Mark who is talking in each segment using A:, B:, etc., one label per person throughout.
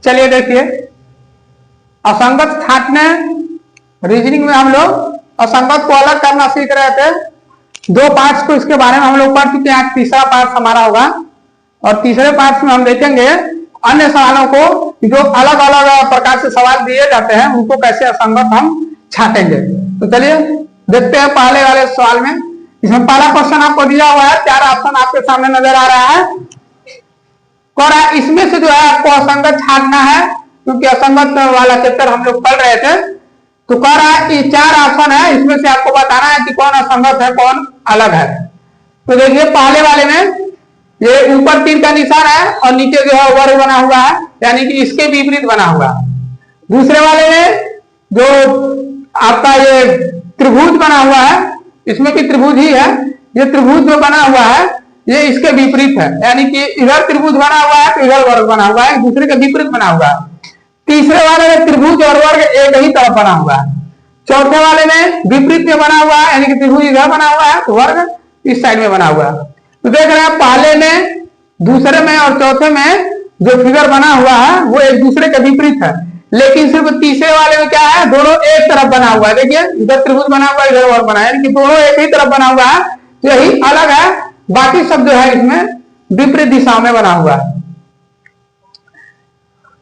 A: चलिए देखिए, असंगत छांटने रीजनिंग में हम लोग असंगत को अलग करना सीख रहे थे। दो पार्ट्स को इसके बारे में हम लोग पढ़ चुके हैं। तीसरा पार्ट हमारा होगा और तीसरे पार्ट में हम देखेंगे अन्य सवालों को, जो अलग अलग प्रकार से सवाल दिए जाते हैं उनको कैसे असंगत हम छांटेंगे। तो चलिए देखते हैं पहले वाले सवाल में। इसमें पहला क्वेश्चन आपको दिया हुआ है, 4 ऑप्शन आपके सामने नजर आ रहा है। और इसमें से जो है आपको असंगत छांटना है, क्योंकि असंगत वाला चैप्टर हम लोग पढ़ रहे थे। तो कह रहा है कि 4 ऑप्शन है, इसमें से आपको बताना है कि कौन असंगत है कौन अलग है। तो देखिए पहले वाले में ये ऊपर तीर का निशान है और नीचे जो है वर्ग बना हुआ है, यानी कि इसके विपरीत बना हुआ है। दूसरे वाले में जो आपका ये त्रिभुज बना हुआ है, इसमें भी त्रिभुज ही है, ये त्रिभुज जो बना हुआ है ये इसके विपरीत है, यानी कि इधर त्रिभुज बना हुआ है तो इधर वर्ग बना हुआ है, एक दूसरे के विपरीत बना हुआ है। तीसरे वाले में त्रिभुज और वर्ग एक ही तरफ बना हुआ है। चौथे वाले में विपरीत में बना हुआ है, यानी कि त्रिभुज इधर बना हुआ है तो वर्ग इस साइड में बना हुआ है। तो देख रहे हैं पहले में, दूसरे में और चौथे में जो फिगर बना हुआ है वो एक दूसरे के विपरीत है, लेकिन सिर्फ तीसरे वाले में क्या है, दोनों एक तरफ बना हुआ है। देखिए इधर त्रिभुज बना हुआ है, इधर वर्ग बना है, यानी कि दोनों एक ही तरफ बना हुआ है, तो यही अलग है। बाकी सब जो है इसमें विपरीत दिशाओं में बना हुआ है।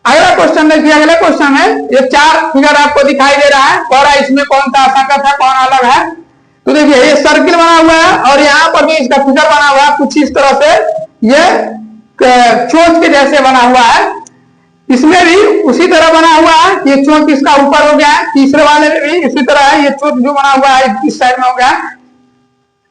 A: अगला क्वेश्चन देखिए, अगले क्वेश्चन में ये 4 फिगर आपको दिखाई दे रहा है और इसमें कौन सा असंगत है कौन अलग है। तो देखिए ये सर्किल बना हुआ है और यहाँ पर भी इसका फिगर बना हुआ है कुछ इस तरह से, ये चोंच के जैसे बना हुआ है। इसमें भी उसी तरह बना हुआ है, ये चोंच इसका ऊपर हो गया है। तीसरे वाले में भी इसी तरह है, ये चोंच जो बना हुआ है इस साइड में हो गया।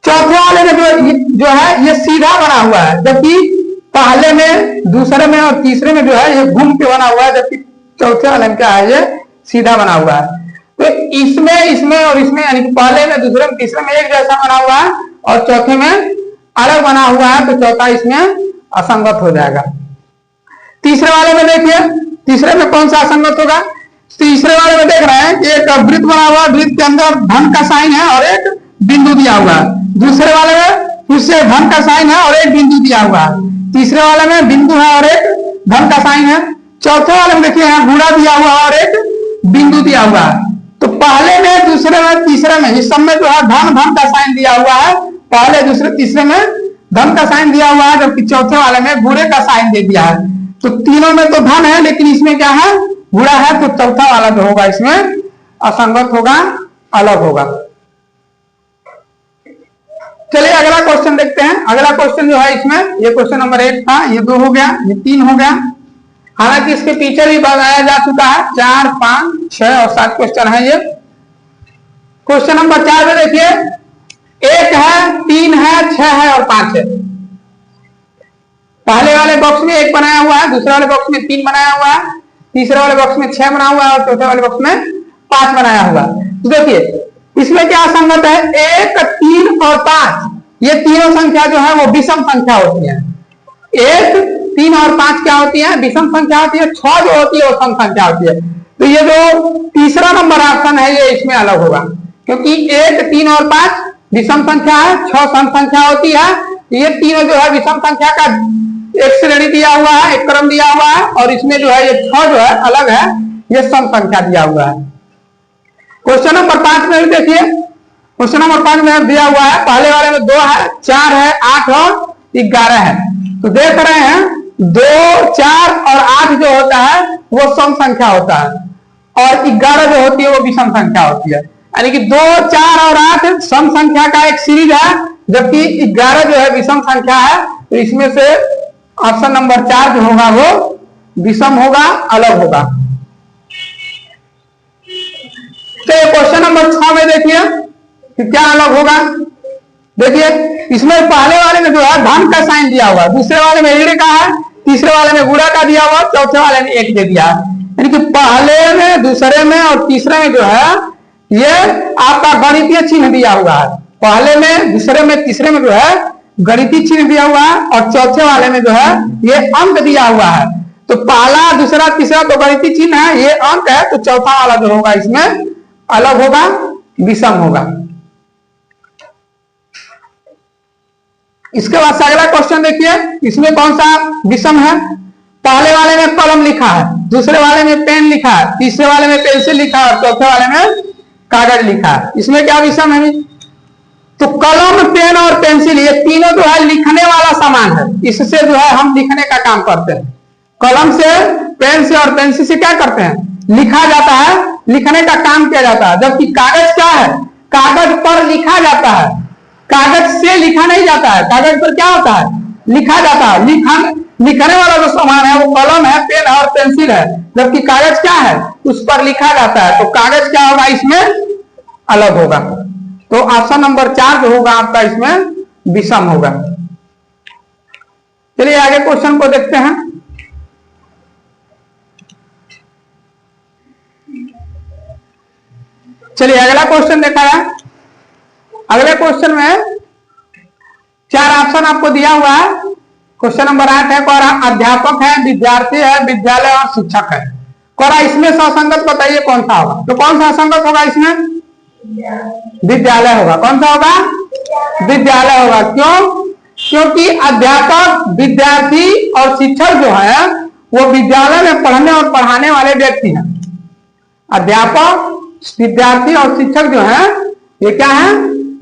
A: चौथे वाले में जो है ये सीधा बना हुआ है, जबकि पहले में, दूसरे में और तीसरे में जो है ये घूम के बना हुआ है, जबकि चौथे वाले में क्या है, ये सीधा बना हुआ है। तो इसमें और इसमें, यानी कि पहले में, दूसरे में, तीसरे में एक जैसा बना हुआ है और चौथे में अलग बना हुआ है, तो चौथा इसमें असंगत हो जाएगा। तीसरे वाले में देखिए, तीसरे में कौन सा असंगत होगा। तीसरे वाले में देख रहे हैं कि एक वृत्त बना हुआ है, वृत्त के अंदर धन का साइन है और एक बिंदु दिया हुआ है। दूसरे वाले में फिर से धन का साइन है और एक बिंदु दिया हुआ है। तीसरे वाले में बिंदु है और एक धन का साइन है। चौथे वाले में देखिए यहाँ गुणा दिया हुआ है और एक बिंदु दिया हुआ है। तो पहले में, दूसरे में, तीसरे में इस सब में जो है धन का साइन दिया हुआ है। पहले, दूसरे, तीसरे में धन का साइन दिया हुआ है, जबकि चौथे वाले में गुणे का साइन दे दिया है। तो तीनों में तो धन है, लेकिन इसमें क्या है, गुणा है, तो चौथा वाला जो होगा इसमें असंगत होगा, अलग होगा। चलिए अगला क्वेश्चन देखते हैं। अगला क्वेश्चन जो है इसमें, ये क्वेश्चन नंबर 1 था, ये 2 हो गया, ये 3 हो गया। हालांकि इसके पीछे भी बताया जा चुका है। 4, 5, 6 और 7 क्वेश्चन है ये। क्वेश्चन नंबर 4 में देखिए 1 है, 3 है, 6 है और 5 है। पहले वाले बॉक्स में 1 बनाया हुआ है, दूसरे वाले बॉक्स में 3 बनाया हुआ है, तीसरे वाले बॉक्स में 6 बना हुआ है और चौथे वाले बॉक्स में 5 बनाया हुआ है। तो देखिए इसमें क्या संगत है, 1, 3 और 5, ये तीनों संख्या जो है वो विषम संख्या होती है। 1, 3 और 5 क्या होती है, विषम संख्या होती है। 6 जो होती है वो सम संख्या होती है। तो ये जो तीसरा नंबर ऑप्शन है ये इसमें अलग होगा, क्योंकि 1, 3 और 5 विषम संख्या है, 6 सम संख्या होती है। ये तीनों जो है विषम संख्या का एक श्रेणी दिया हुआ है, एक क्रम दिया हुआ है, और इसमें जो है ये 6 जो है अलग है, ये सम संख्या दिया हुआ है। क्वेश्चन नंबर 5 में भी देखिए, क्वेश्चन नंबर 5 में दिया हुआ है, पहले वाले में 2 है, 4 है, 8 और 11 है। तो देख रहे हैं 2, 4 और 8 जो होता है वो सम संख्या होता है और 11 जो होती है वो विषम संख्या होती है। यानी कि 2, 4 और 8 सम संख्या का एक सीरीज है, जबकि 11 जो है विषम संख्या है। तो इसमें से ऑप्शन नंबर 4 जो होगा वो विषम होगा, अलग होगा। तो क्वेश्चन नंबर 6 में देखिए कि क्या अलग होगा। देखिए इसमें पहले वाले में जो है धन का साइन दिया हुआ, दूसरे वाले में ऋण का है, तीसरे वाले में गुणा का दिया हुआ, चौथे वाले में 1 दे दिया है। यानी कि पहले में, दूसरे में और तीसरे में जो है ये आपका गणितीय चिन्ह दिया हुआ है। पहले में, दूसरे में, तीसरे में जो है गणितीय चिन्ह दिया हुआ है और चौथे वाले में जो है ये अंक दिया हुआ है। तो पहला, दूसरा, तीसरा तो गणितीय चिन्ह है, ये अंक है, तो चौथा वाला जो होगा इसमें अलग होगा, विषम होगा। इसके बाद अगला क्वेश्चन देखिए, इसमें कौन सा विषम है। पहले वाले में कलम लिखा है, दूसरे वाले में पेन लिखा है, तीसरे वाले में पेंसिल लिखा है और चौथे वाले में कागज लिखा है। इसमें क्या विषम है? तो कलम, पेन और पेंसिल ये तीनों जो है लिखने वाला सामान है। इससे जो है हम लिखने का काम करते हैं। कलम से, पेन से और पेंसिल से क्या करते हैं? लिखा जाता है, लिखने का काम किया जाता है। जबकि कागज क्या है? कागज पर लिखा जाता है, कागज से लिखा नहीं जाता है। कागज पर क्या होता है? लिखा जाता है। लिखने वाला जो सामान है वो कलम है, पेन और पेंसिल है, जबकि कागज क्या है? उस पर लिखा जाता है। तो कागज क्या होगा? इसमें अलग होगा। तो ऑप्शन नंबर 4 जो होगा आपका इसमें विषम होगा। चलिए आगे क्वेश्चन को देखते हैं। चलिए अगला क्वेश्चन देखा है। अगले क्वेश्चन में 4 ऑप्शन आपको दिया हुआ है। क्वेश्चन नंबर 8 है, कोरा अध्यापक है, विद्यार्थी है, विद्यालय और शिक्षक है। कोरा इसमें ससंगत बताइए कौन सा होगा? तो कौन सा असंगत होगा इसमें? विद्यालय होगा। कौन सा होगा? विद्यालय होगा। क्यों? क्योंकि अध्यापक, विद्यार्थी और शिक्षक जो है वो विद्यालय में पढ़ने और पढ़ाने वाले व्यक्ति हैं। अध्यापक, विद्यार्थी और शिक्षक जो है ये क्या है?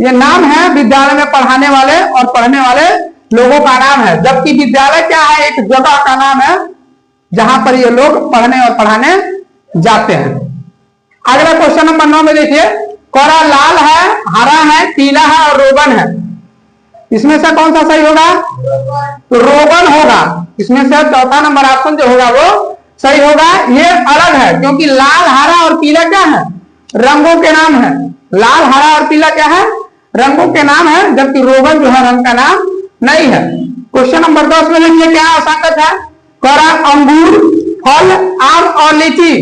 A: ये नाम है विद्यालय में पढ़ाने वाले और पढ़ने वाले लोगों का नाम है। जबकि विद्यालय क्या है? एक जगह का नाम है जहां पर ये लोग पढ़ने और पढ़ाने जाते हैं। अगला क्वेश्चन नंबर 9 में देखिए, कोरा लाल है, हरा है, पीला है और रोगन है। इसमें से कौन सा सही होगा? तो रोगन होगा। इसमें से चौथा नंबर ऑप्शन जो होगा वो सही होगा। ये अलग है क्योंकि लाल, हरा और पीला क्या है? रंगों के नाम है। लाल, हरा और पीला क्या है? रंगों के नाम है, जबकि रोगन जो है रंग का नाम नहीं है। क्वेश्चन नंबर 10 में देखिए क्या असंगत है। कोरा अंगूर, फल, आम और लीची।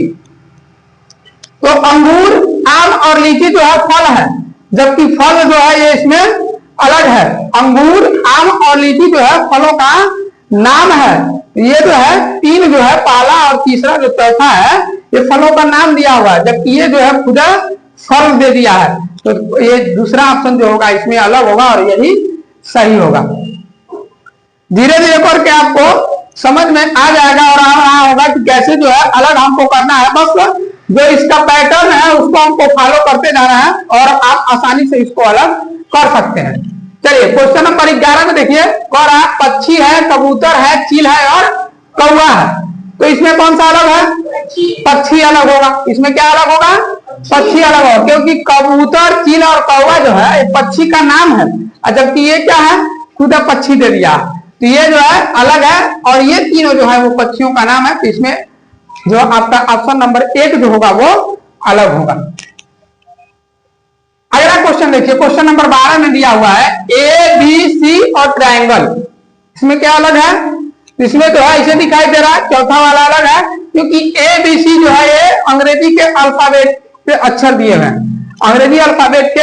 A: तो अंगूर, आम और लीची जो है फल है, जबकि फल जो है ये इसमें अलग है। अंगूर, आम और लीची जो है फलों का नाम है। ये जो है 3 जो है, पहला और तीसरा जो चौथा है ये फलों का नाम दिया हुआ है, जबकि ये जो है खुदा फल दे दिया है। तो ये दूसरा ऑप्शन जो होगा इसमें अलग होगा और यही सही होगा। धीरे धीरे करके आपको समझ में आ जाएगा और आ रहा होगा कि कैसे जो है अलग हमको करना है। बस जो इसका पैटर्न है उसको हमको फॉलो करते जाना है और आप आसानी से इसको अलग कर सकते हैं। चलिए क्वेश्चन नंबर 11 में देखिए, कोरा पक्षी है, कबूतर है, चील है और कौवा है। तो इसमें कौन सा अलग है? पक्षी अलग होगा। इसमें क्या अलग होगा? पक्षी अलग होगा, क्योंकि कबूतर, चील और कौवा जो है एक पक्षी का नाम है, जबकि ये क्या है? खुदा पक्षी दे दिया। तो ये जो है अलग है और ये तीनों जो है वो पक्षियों का नाम है। तो इसमें जो आपका ऑप्शन नंबर 1 जो होगा वो अलग होगा। अगला क्वेश्चन देखिए, क्वेश्चन नंबर 12 में दिया हुआ है ए, बी, सी और ट्रायंगल। इसमें क्या अलग है? इसमें जो है इसे दिखाई दे रहा है, चौथा वाला अलग है क्योंकि ए, बी, सी जो है ये अंग्रेजी के अल्फाबेट के अक्षर दिए हुए हैं। अंग्रेजी अल्फाबेट के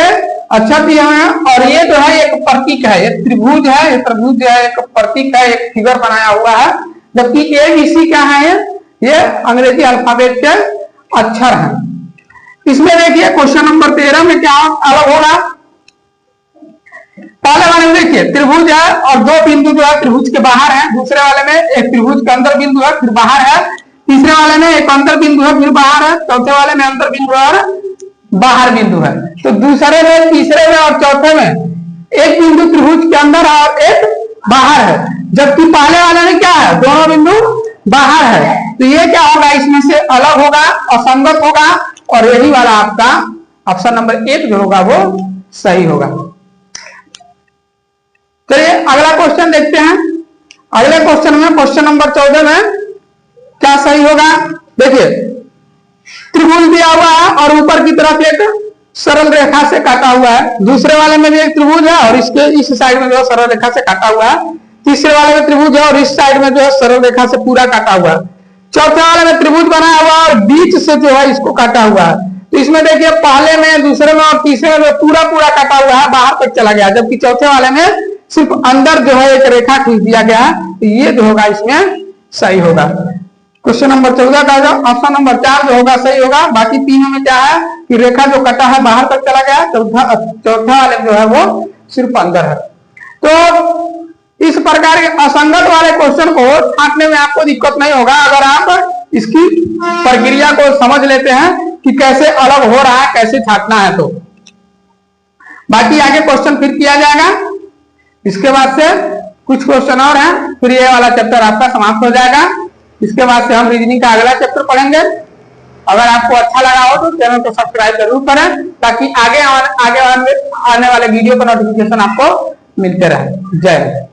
A: अक्षर दिए हुए हैं और ये जो है एक प्रतीक है, ये त्रिभुज है, ये त्रिभुज जो है एक प्रतीक है, एक फिगर बनाया हुआ है। जबकि ए, बी, सी क्या है? ये अंग्रेजी अल्फाबेट के अक्षर हैं। इसमें देखिए क्वेश्चन नंबर 13 में क्या अलग होगा? पहले वाले में देखिए त्रिभुज है और 2 बिंदु जो है त्रिभुज के बाहर है। दूसरे वाले में एक त्रिभुज के अंदर बिंदु है फिर बाहर है। तीसरे वाले में एक अंतर बिंदु है फिर बाहर है। चौथे वाले में अंतर बिंदु और बाहर बिंदु है। तो दूसरे में, तीसरे में और चौथे में एक बिंदु त्रिभुज के अंदर है और एक बाहर है, जबकि पहले वाले में क्या है? दोनों बिंदु बाहर है। तो ये क्या होगा? इसमें से अलग होगा, असंगत होगा और यही वाला आपका ऑप्शन नंबर 1 जो होगा वो सही होगा। चलिए अगला क्वेश्चन देखते हैं। अगले क्वेश्चन में क्वेश्चन नंबर 14 में क्या सही होगा? देखिए त्रिभुज दिया हुआ है और ऊपर की तरफ एक सरल रेखा से काटा हुआ है। दूसरे वाले में भी एक त्रिभुज है और इसके इस साइड में जो है सरल रेखा से काटा हुआ है। तीसरे वाले में त्रिभुज है और इस साइड में जो है सरल रेखा से पूरा काटा हुआ है। चौथे वाले में त्रिभुज बनाया हुआ और बीच से जो है इसको काटा हुआ है। तो इसमें देखिए पहले में, दूसरे में और तीसरे में पूरा पूरा काटा हुआ है, बाहर तक चला गया, जबकि चौथे वाले में सिर्फ अंदर जो है एक रेखा खींच दिया गया है। तो ये जो होगा इसमें सही होगा। क्वेश्चन नंबर 14 का ऑप्शन नंबर 4 जो होगा सही होगा। बाकी तीनों में क्या है कि रेखा जो कटा है बाहर तक चला गया, चौथा वाले जो है वो सिर्फ अंदर है। तो इस प्रकार के असंगत वाले क्वेश्चन को छांटने में आपको दिक्कत नहीं होगा अगर आप इसकी प्रक्रिया को समझ लेते हैं कि कैसे अलग हो रहा है, कैसे छांटना है। तो बाकी आगे क्वेश्चन फिर किया जाएगा, इसके बाद से कुछ क्वेश्चन और हैं, फिर ये वाला चैप्टर आपका समाप्त हो जाएगा। इसके बाद से हम रीजनिंग का अगला चैप्टर पढ़ेंगे। अगर आपको अच्छा लगा हो तो चैनल को सब्सक्राइब जरूर करें ताकि आगे आने वाले वीडियो का नोटिफिकेशन आपको मिलते रहे। जय हिंद।